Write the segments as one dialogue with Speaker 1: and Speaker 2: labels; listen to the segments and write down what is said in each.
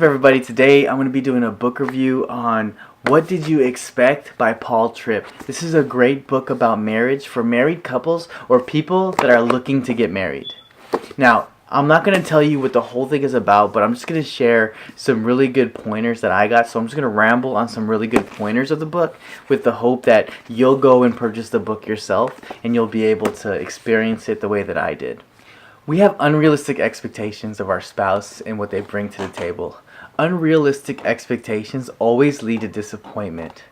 Speaker 1: up, everybody? Today I'm going to be doing a book review on What Did You Expect by Paul Tripp. This is a great book about marriage for married couples or people that are looking to get married. Now, I'm not going to tell you what the whole thing is about, but I'm just going to share some really good pointers that I got. So I'm just going to ramble on some really good pointers of the book with the hope that you'll go and purchase the book yourself and you'll be able to experience it the way that I did. We have unrealistic expectations of our spouse and what they bring to the table. Unrealistic expectations always lead to disappointment.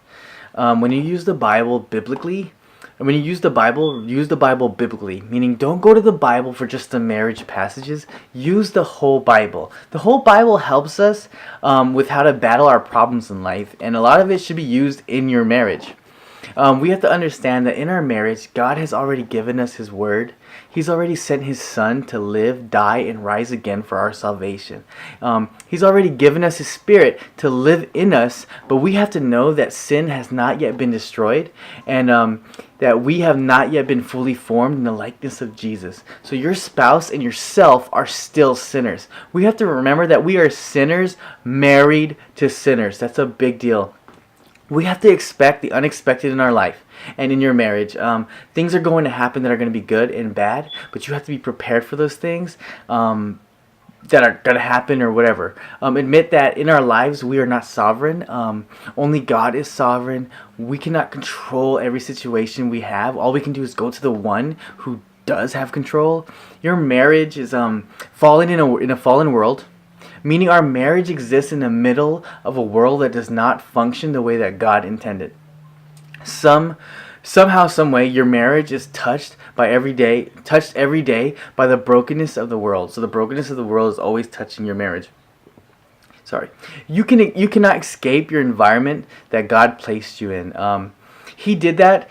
Speaker 1: When you use the Bible biblically, use the Bible biblically, meaning don't go to the Bible for just the marriage passages. Use the whole Bible. The whole Bible helps us with how to battle our problems in life, and a lot of it should be used in your marriage. We have to understand that in our marriage, God has already given us His Word. He's already sent His Son to live, die, and rise again for our salvation. He's already given us His Spirit to live in us, but we have to know that sin has not yet been destroyed, and that we have not yet been fully formed in the likeness of Jesus. So your spouse and yourself are still sinners. We have to remember that we are sinners married to sinners. That's a big deal. We have to expect the unexpected in our life and in your marriage. Things are going to happen that are going to be good and bad, but you have to be prepared for those things that are going to happen or whatever. Admit that in our lives we are not sovereign. Only God is sovereign. We cannot control every situation we have. All we can do is go to the one who does have control. Your marriage is fallen in a fallen world. Meaning our marriage exists in the middle of a world that does not function the way that God intended. Somehow, some way, your marriage is touched every day by the brokenness of the world. So the brokenness of the world is always touching your marriage. You cannot escape your environment that God placed you in. He did that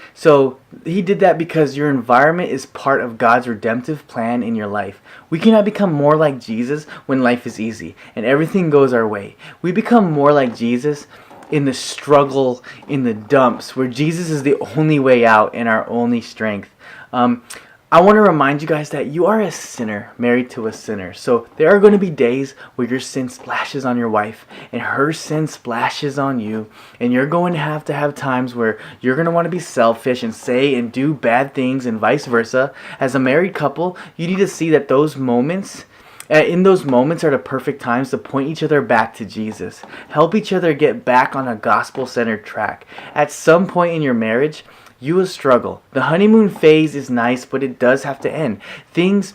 Speaker 1: because your environment is part of God's redemptive plan in your life. We cannot become more like Jesus when life is easy and everything goes our way. We become more like Jesus in the struggle, in the dumps, where Jesus is the only way out and our only strength. I want to remind you guys that you are a sinner married to a sinner. So there are going to be days where your sin splashes on your wife and her sin splashes on you. And you're going to have times where you're going to want to be selfish and say and do bad things and vice versa. As a married couple, you need to see that those moments are the perfect times to point each other back to Jesus. Help each other get back on a gospel-centered track. At some point in your marriage, you will struggle. The honeymoon phase is nice, but it does have to end. Things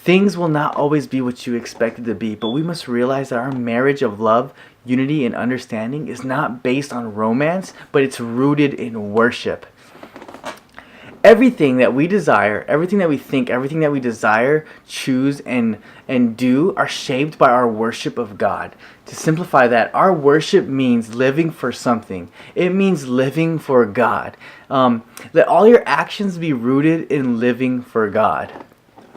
Speaker 1: will not always be what you expected to be, but we must realize that our marriage of love, unity, and understanding is not based on romance, but it's rooted in worship. Everything that we desire, everything that we think, everything that we desire, choose, and do are shaped by our worship of God. To simplify that, our worship means living for something. It means living for God. Let all your actions be rooted in living for God.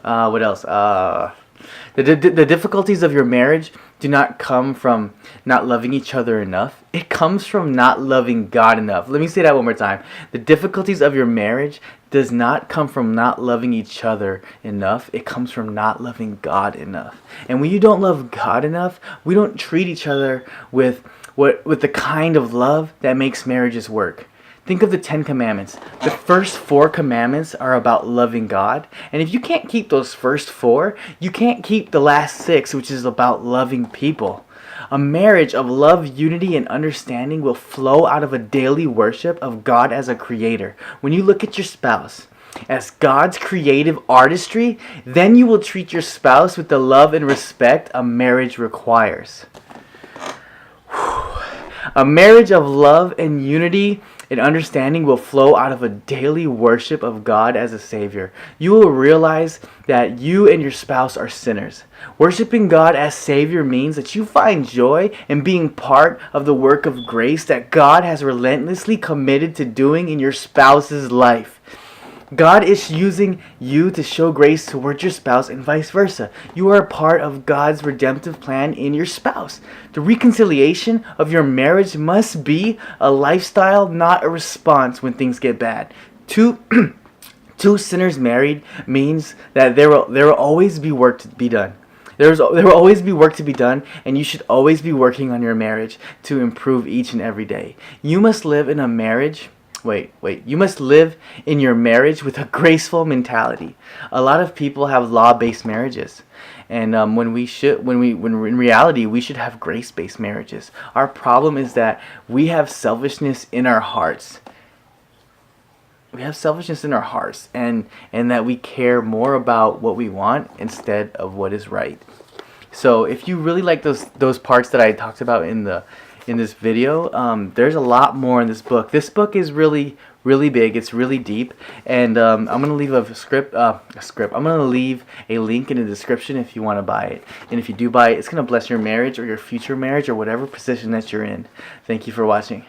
Speaker 1: What else? The difficulties of your marriage do not come from not loving each other enough. It comes from not loving God enough. Let me say that one more time. The difficulties of your marriage does not come from not loving each other enough. It comes from not loving God enough. And when you don't love God enough, we don't treat each other with the kind of love that makes marriages work. Think of the 10 Commandments. The first 4 commandments are about loving God. And if you can't keep those first 4, you can't keep the last 6, which is about loving people. A marriage of love, unity, and understanding will flow out of a daily worship of God as a creator. When you look at your spouse as God's creative artistry, then you will treat your spouse with the love and respect a marriage requires. A marriage of love and unity and understanding will flow out of a daily worship of God as a Savior. You will realize that you and your spouse are sinners. Worshiping God as Savior means that you find joy in being part of the work of grace that God has relentlessly committed to doing in your spouse's life. God is using you to show grace towards your spouse and vice versa. You are a part of God's redemptive plan in your spouse. The reconciliation of your marriage must be a lifestyle, not a response when things get bad. Two sinners married means that there will always be work to be done. There will always be work to be done, and you should always be working on your marriage to improve each and every day. You must live in a marriage. Wait. You must live in your marriage with a graceful mentality. A lot of people have law-based marriages, and when in reality we should have grace-based marriages. Our problem is that we have selfishness in our hearts. And that we care more about what we want instead of what is right. So if you really like those parts that I talked about in this video, there's a lot more in this book. This book is really big. It's really deep, and I'm gonna leave I'm gonna leave a link in the description if you want to buy it. And if you do buy it, it's gonna bless your marriage or your future marriage or whatever position that you're in. Thank you for watching.